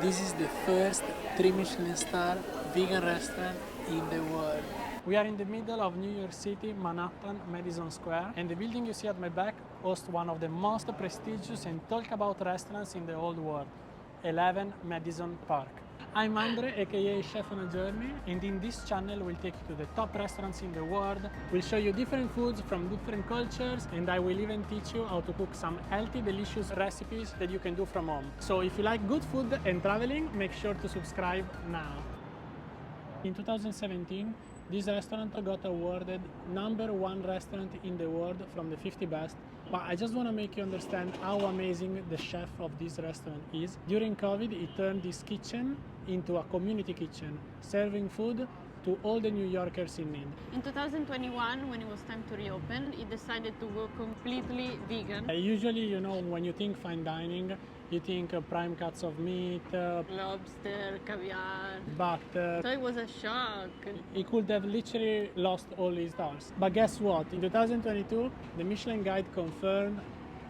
This is the first 3 Michelin star vegan restaurant in the world. We are in the middle of New York City, Manhattan, Madison Square, and the building you see at my back hosts one of the most prestigious and talked about restaurants in the whole world, 11 Madison Park. I'm Andre, aka Chef on a Journey, and in this channel we'll take you to the top restaurants in the world. We'll show you different foods from different cultures, and I will even teach you how to cook some healthy, delicious recipes that you can do from home. So if you like good food and traveling, make sure to subscribe now. In 2017, this restaurant got awarded #1 restaurant in the world from the 50 best. But I just want to make you understand how amazing the chef of this restaurant is. During COVID, he turned this kitchen into a community kitchen, serving food to all the New Yorkers in need. In 2021, when it was time to reopen, he decided to go completely vegan. Usually, you know, when you think fine dining, you think prime cuts of meat, Lobster, caviar. butter. So it was a shock. He could have literally lost all his stars. But guess what? In 2022, the Michelin Guide confirmed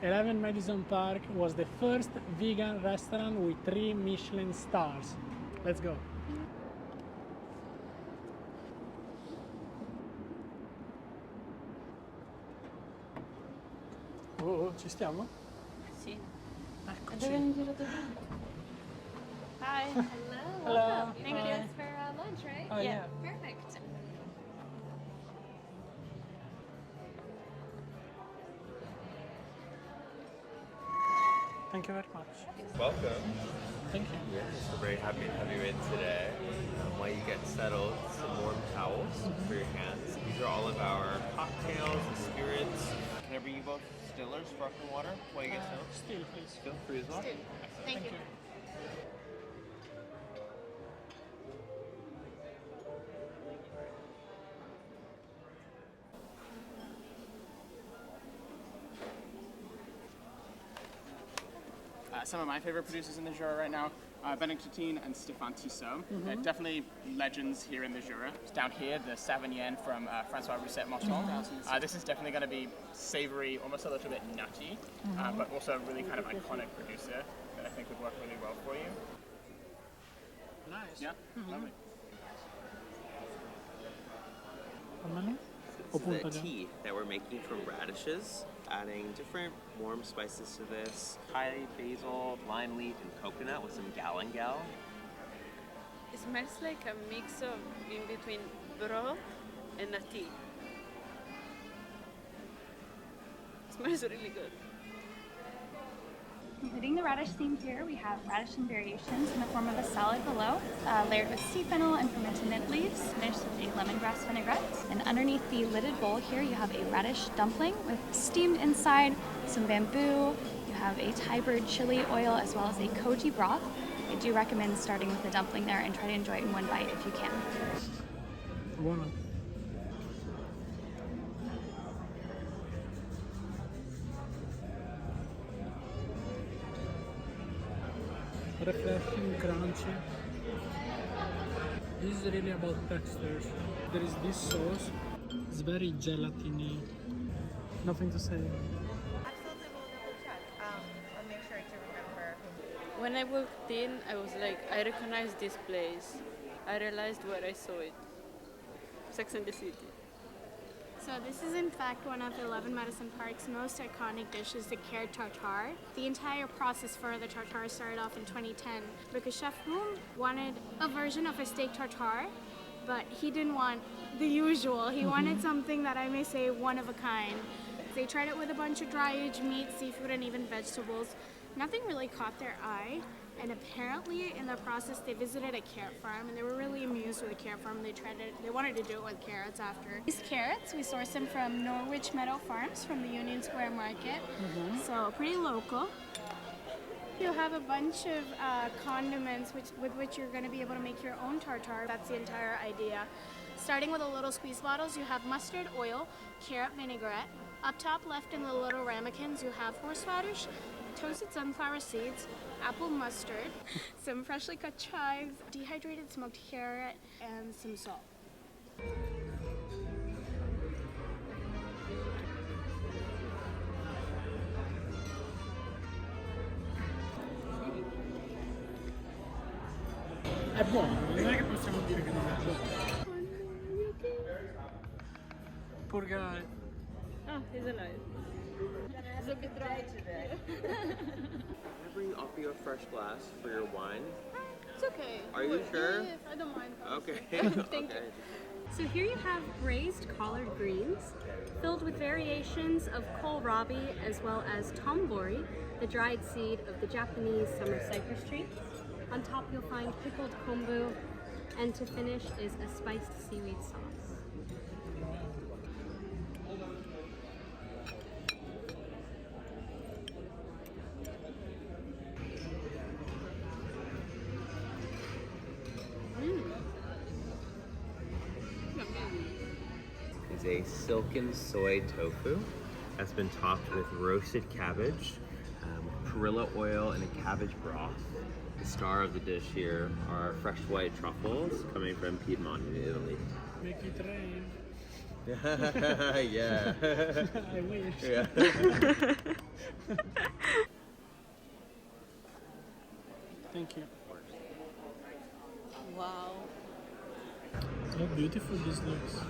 11 Madison Park was the first vegan restaurant with 3 Michelin stars. Let's go. Oh, ci stiamo? Sì. Eccoci. Hi. Hello. Hello. Welcome. Thank Hi. you for lunch, right? Oh, yeah. Perfect. Thank you very much. Welcome. Thank you. Yes, we're very happy to have you in today. While you get settled, some warm towels for your hands. These are all of our cocktails and spirits. Can I bring you both stillers, sparkling water, while you get settled? Still, please. Still free as well? Still. Excellent. Thank you. Some of my favorite producers in the Jura right now, Benoit Coutine and Stéphane Tissot. They're definitely legends here in the Jura. Down here, the Savagnin from François Rousset Michelin. This is definitely going to be savory, almost a little bit nutty, but also a really kind of iconic producer that I think would work really well for you. Nice. Yeah, lovely. This is the tea that we're making from radishes, adding different warm spices to this. Thai basil, lime leaf, and coconut with some galangal. It smells like a mix of in between broth and a tea. It smells really good. Completing the radish theme here, we have radish and variations in the form of a salad below, layered with sea fennel and fermented mint leaves, finished with a lemongrass vinaigrette. And underneath the lidded bowl here, you have a radish dumpling with steamed inside, some bamboo. You have a Thai bird chili oil as well as a koji broth. I do recommend starting with the dumpling there and try to enjoy it in one bite if you can. Buono. Refreshing, crunchy. This is really about textures. There is this sauce. It's very gelatiny. Nothing to say. Absolutely, we'll double check. I'll make sure to remember. When I walked in, I was like, I recognize this place. I realized where I saw it. Sex and the City. So this is in fact one of 11 Madison Park's most iconic dishes, the carrot tartare. The entire process for the tartare started off in 2010 because Chef Boom wanted a version of a steak tartare, but he didn't want the usual. He wanted something that I may say one of a kind. They tried it with a bunch of dry aged meat, seafood, and even vegetables. Nothing really caught their eye. And apparently, in the process, they visited a carrot farm, and they were really amused with the carrot farm. They tried it. They wanted to do it with carrots after. These carrots, we source them from Norwich Meadow Farms, from the Union Square Market. So pretty local. You have a bunch of condiments with which you're going to be able to make your own tartare. That's the entire idea. Starting with the little squeeze bottles, you have mustard oil, carrot vinaigrette. Up top, left in the little ramekins, you have horseradish, toasted sunflower seeds, apple mustard, some freshly cut chives, dehydrated smoked carrot, and some salt. È buono, non è che possiamo dire che non è buono. Poor guy. Oh, he's alive. He's a bit dry today. Can I bring up you a fresh glass for your wine? It's okay. Are you sure? Yes, I don't mind. Okay. Thank you. So here you have braised collard greens filled with variations of kohlrabi as well as tombori, the dried seed of the Japanese summer cypress tree. On top you'll find pickled kombu, and to finish is a spiced seaweed sauce. Is a silken soy tofu that's been topped with roasted cabbage, perilla oil, and a cabbage broth. The star of the dish here are fresh white truffles coming from Piedmont in Italy. Make it rain. Yeah. I wish. Yeah. Thank you. Wow. How beautiful this looks.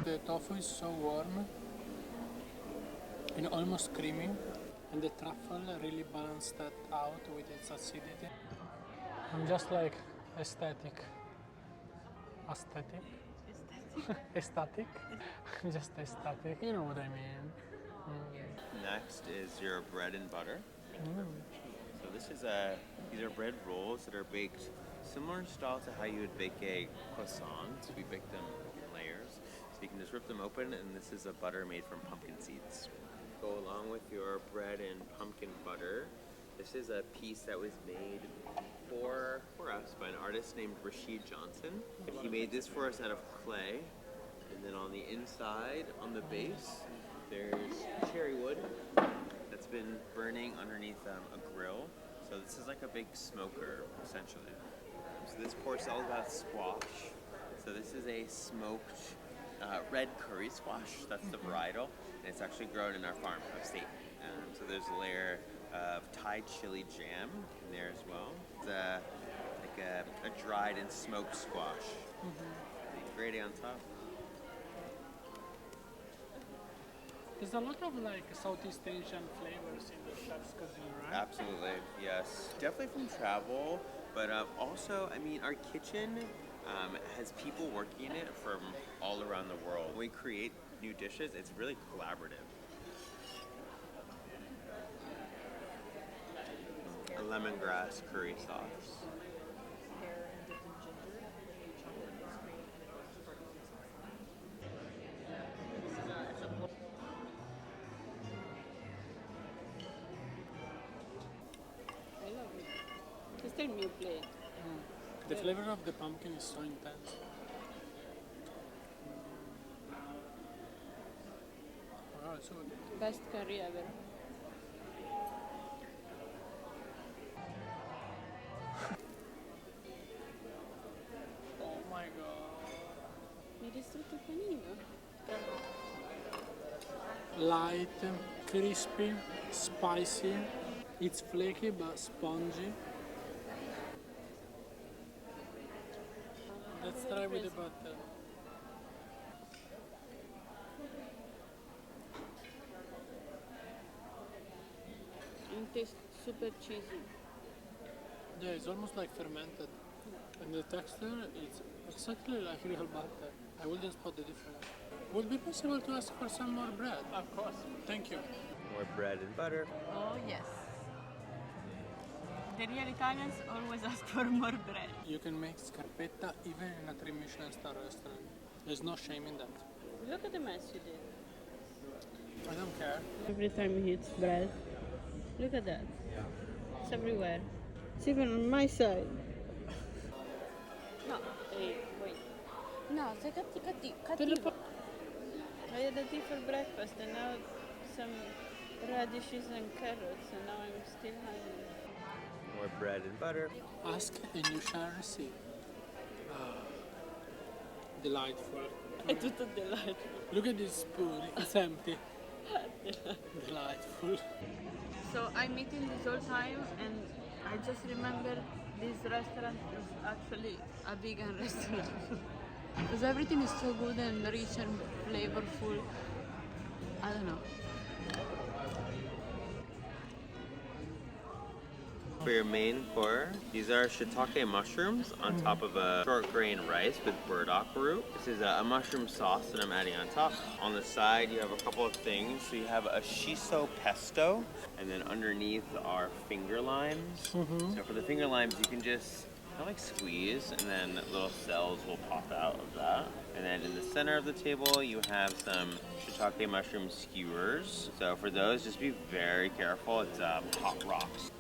The tofu is so warm and almost creamy, and the truffle really balanced that out with its acidity. I'm just like aesthetic. Aesthetic? Aesthetic? Just aesthetic. You know what I mean. Next is your bread and butter. So this is these are bread rolls that are baked similar in style to how you would bake a croissant. We bake them in layers. So you can just rip them open, and this is a butter made from pumpkin seeds. Go along with your bread and pumpkin butter. This is a piece that was made for us by an artist named Rashid Johnson. He made this for us out of clay. And then on the inside, on the base, there's cherry wood that's been burning underneath a grill. So this is like a big smoker, essentially. So this course is all about squash. So this is a smoked red curry squash. That's the varietal. And it's actually grown in our farm upstate. So there's a layer of Thai chili jam in there as well. It's like a dried and smoked squash. Gravy on top. There's a lot of like Southeast Asian flavors in the chef's cuisine, right? Absolutely, yes. Definitely from travel, but also, I mean, our kitchen has people working in it from all around the world. When we create new dishes, it's really collaborative. A lemongrass curry sauce. I love it. Just tell me a plate. The flavor of the pumpkin is so intense. Wow, it's so good. Best curry ever. Oh my god. Mi hai distrutto il panino. Light, crispy, spicy. It's flaky but spongy. Let's try with the butter. It tastes super cheesy. Yeah, it's almost like fermented. And the texture is exactly like real butter. I wouldn't spot the difference. Would it be possible to ask for some more bread? Of course. Thank you. More bread and butter. Oh yes. The real Italians always ask for more bread. You can make scarpetta even in a 3 Michelin star restaurant. There's no shame in that. Look at the mess you did. I don't care. Every time he eats bread. Look at that. It's everywhere. It's even on my side. No, hey, wait. No, sei Te cattivo. lo I had a tea for breakfast and now some radishes and carrots and now I'm still hungry. More bread and butter. Ask and you shall receive. Delightful. È tutto delightful. Look at this spoon, it's empty. Delightful. So I'm eating this whole time and I just remember this restaurant is actually a vegan restaurant. Because everything is so good and rich and flavorful. I don't know. For your main core, these are shiitake mushrooms on top of a short grain rice with burdock root. This is a mushroom sauce that I'm adding on top. On the side, you have a couple of things. So you have a shiso pesto, and then underneath are finger limes. So for the finger limes, you can just kind of like squeeze, and then little cells will pop out of that. And then in the center of the table, you have some shiitake mushroom skewers. So for those, just be very careful. It's hot rocks.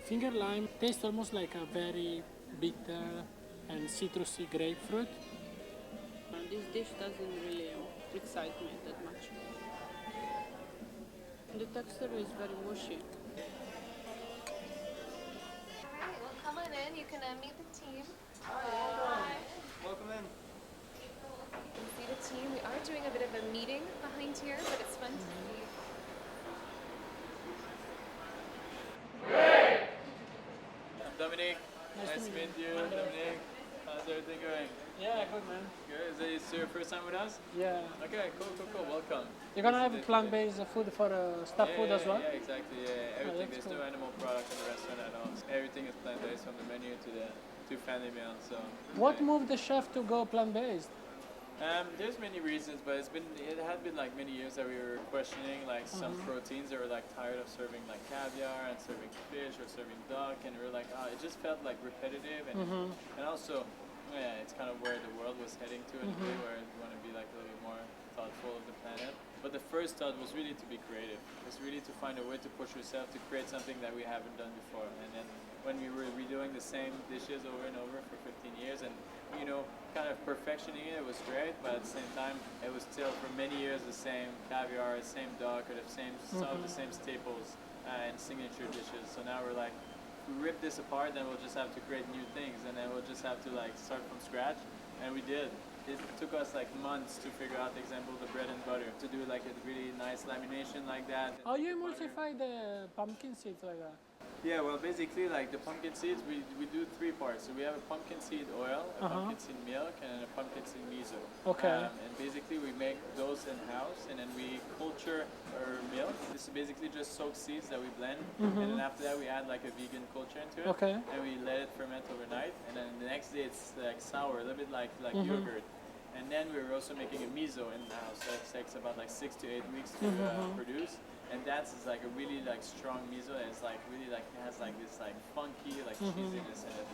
Finger lime tastes almost like a very bitter and citrusy grapefruit. This dish doesn't really excite me that much. The texture is very mushy. Alright, well come on in. You can meet the team. Welcome in. You can see the team. We are doing a bit of a meeting behind here, but it's fun to see. I'm Dominic. Nice to meet you, Dominic. How's everything going? Yeah, good man. Good. Is this your first time with us? Yeah. Okay, cool. Welcome. You're gonna Nice have to meet plant-based food for staff food as well? Yeah, exactly. Yeah, everything. that's There's cool. no animal product in the restaurant at all. Everything is plant-based from the menu to family meal. So. What moved the chef to go plant-based? There's many reasons, but it had been like many years that we were questioning like some proteins that were like tired of serving like caviar and serving fish or serving duck, and we were like, oh, it just felt like repetitive, and also, yeah, it's kind of where the world was heading to in a way, where we want to be like a little bit more thoughtful of the planet. But the first thought was really to be creative. It's really to find a way to push yourself to create something that we haven't done before. And then when we were redoing the same dishes over and over for 15 years, and kind of perfectioning it was great, but at the same time, it was still for many years the same caviar, the same duck, or some of the same staples and signature dishes. So now we're like, if we rip this apart, then we'll just have to create new things, and then we'll just have to like start from scratch, and we did. It took us like months to figure out, for example, the bread and butter, to do like a really nice lamination like that. How you emulsify the pumpkin seeds like that? Yeah, well, basically, like the pumpkin seeds, we do three parts. So we have a pumpkin seed oil, a pumpkin seed milk, and a pumpkin seed miso. Okay. And basically, we make those in-house, and then we culture our milk. This is basically just soaked seeds that we blend, and then after that, we add like a vegan culture into it. Okay. And we let it ferment overnight, and then the next day, it's like sour, a little bit like yogurt. And then we're also making a miso in-house. So it takes about like 6 to 8 weeks to produce. And that's like a really like strong miso. It's like really like it has like this like funky like cheesiness in it.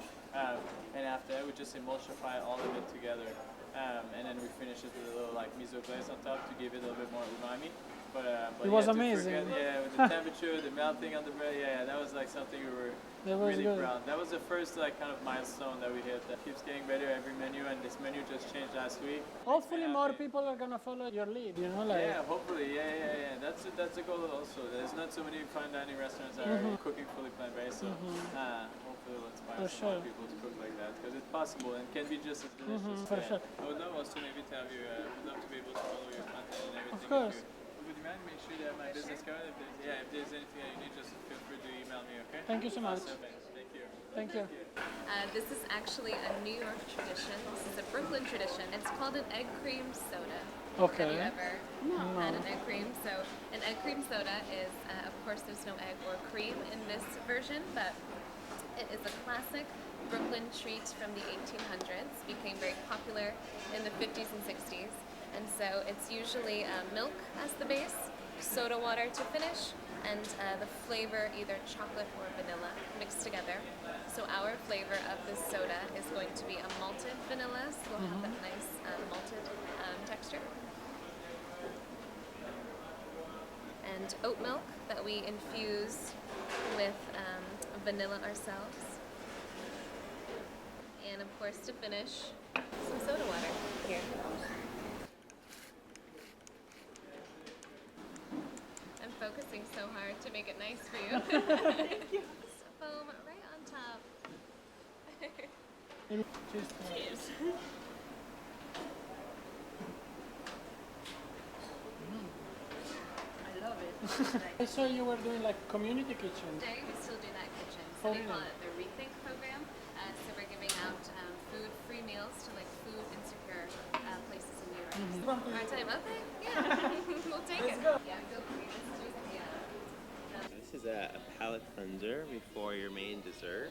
And after that, we just emulsify all of it together, and then we finish it with a little like miso glaze on top to give it a little bit more umami. But It was yeah, to amazing. forget, with the temperature, the melting on the bread, that was like something we were really good. proud. That was the first like kind of milestone that we hit. That keeps getting better every menu, and this menu just changed last week. Hopefully more people are gonna follow your lead, like. Yeah, hopefully, yeah. That's a goal also. There's not so many fine dining restaurants that are cooking fully plant-based, so hopefully we'll inspire some more people to cook like that, because it's possible and can be just as delicious. For sure. I would love also maybe to have you, would love to be able to follow your content and everything. Of course. Would you mind make sure you have my business card? If there's anything that you need, just feel free to email me, okay? Thank you so much. Awesome. Thank you. Thank you. This is actually a New York tradition. This is a Brooklyn tradition. It's called an egg cream soda. Okay. Have you ever had an egg cream? So an egg cream soda is, of course, there's no egg or cream in this version, but it is a classic Brooklyn treat from the 1800s. Became very popular in the 50s and 60s. And so it's usually milk as the base, soda water to finish, and the flavor either chocolate or vanilla mixed together. So our flavor of this soda is going to be a malted vanilla, so we'll have that nice malted texture. And oat milk that we infuse with vanilla ourselves. And of course, to finish, some soda water here. I'm focusing so hard to make it nice for you. Thank you. Cheers. Cheers. I love it. I saw you were doing like community kitchen. Today we still do that kitchen. Oh, So we call really? it the Rethink program. So we're giving out free meals to like food insecure places in New York. Hard time, okay? Yeah, we'll take it. Yeah, feel free. This is a palate cleanser before your main dessert.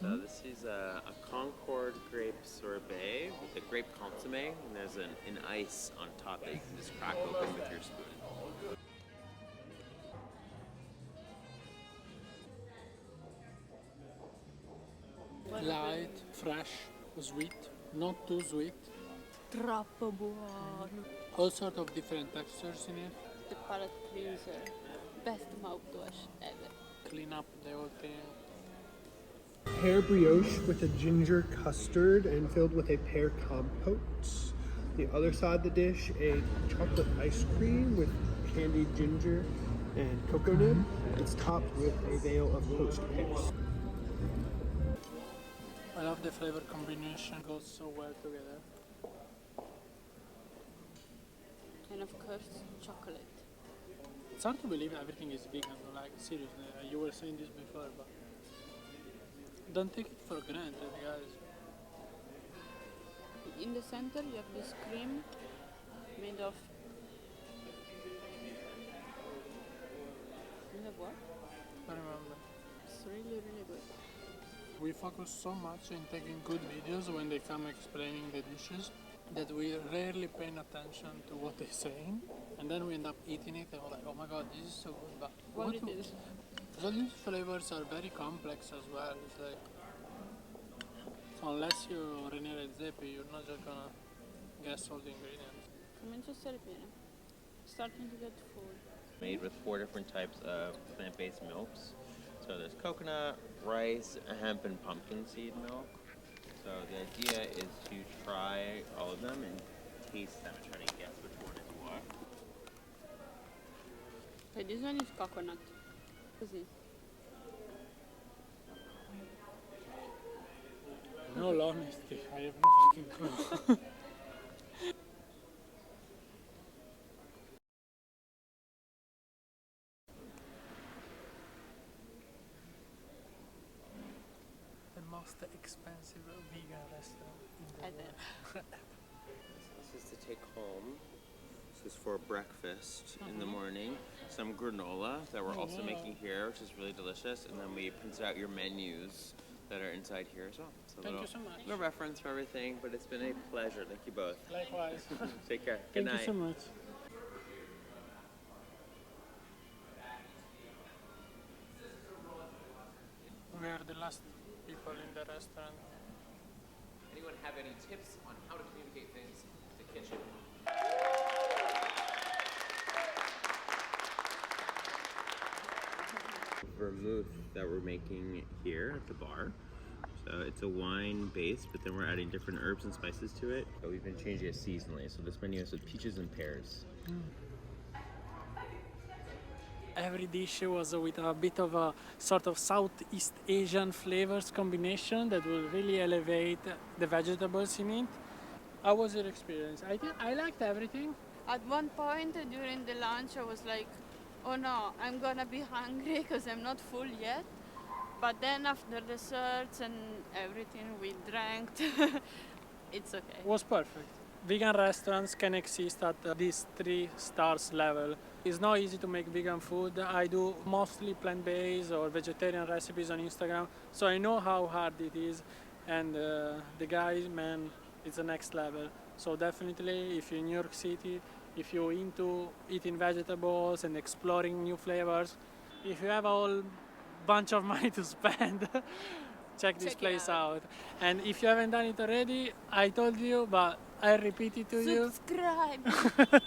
So this is a Concord grape sorbet with a grape consomme, and there's an ice on top that you can just crack open with your spoon. Light, fresh, sweet, not too sweet. Troppo buono. All sort of different textures in it. The palate cleanser. Best mouthwash ever. Clean up the whole thing. Pear brioche with a ginger custard and filled with a pear compote. The other side of the dish, a chocolate ice cream with candied ginger and cocoa nib. It's topped with a veil of poached pears. I love the flavor combination, goes so well together. And of course, chocolate. It's hard to believe everything is vegan, like seriously, you were saying this before, but don't take it for granted, guys. In the center, you have this cream made of what? I remember. It's really, really good. We focus so much in taking good videos when they come explaining the dishes that we rarely pay attention to what they're saying, and then we end up eating it and we're like, oh my god, this is so good, but What it is? So these flavors are very complex as well. It's like, so unless you're Rene Redzepi, you're not just gonna guess all the ingredients. Comincio a stare piena. Starting to get full. Made with 4 different types of plant-based milks. So there's coconut, rice, hemp, and pumpkin seed milk. So the idea is to try all of them and taste them and try to guess which one is what. Okay, this one is coconut. Così. In all honesty, I have no fucking clue. The most expensive vegan restaurant in the world. This is to take home. This is for breakfast in the morning. Some granola that we're also making here, which is really delicious. And then we printed out your menus that are inside here as well. So Thank you so much. little reference for everything, but it's been a pleasure. Thank you both. Likewise. Take care. Good Thank night. you so much. We are the last people in the restaurant. Anyone have any tips on how to communicate things to the kitchen? Vermouth that we're making here at the bar. So it's a wine base, but then we're adding different herbs and spices to it. But we've been changing it seasonally. So this menu is with peaches and pears. Every dish was with a bit of a sort of Southeast Asian flavors combination that will really elevate the vegetables in it. How was your experience? I think I liked everything. At one point during the lunch, I was like, oh no, I'm gonna be hungry because I'm not full yet. But then after desserts and everything we drank, it's okay. It was perfect. Vegan restaurants can exist at this 3 stars level. It's not easy to make vegan food. I do mostly plant-based or vegetarian recipes on Instagram, so I know how hard it is. And the guy, man, it's the next level. So definitely, if you're in New York City, if you're into eating vegetables and exploring new flavors, if you have a whole bunch of money to spend, check this place out. And if you haven't done it already, I told you, but I repeat it to you. Subscribe!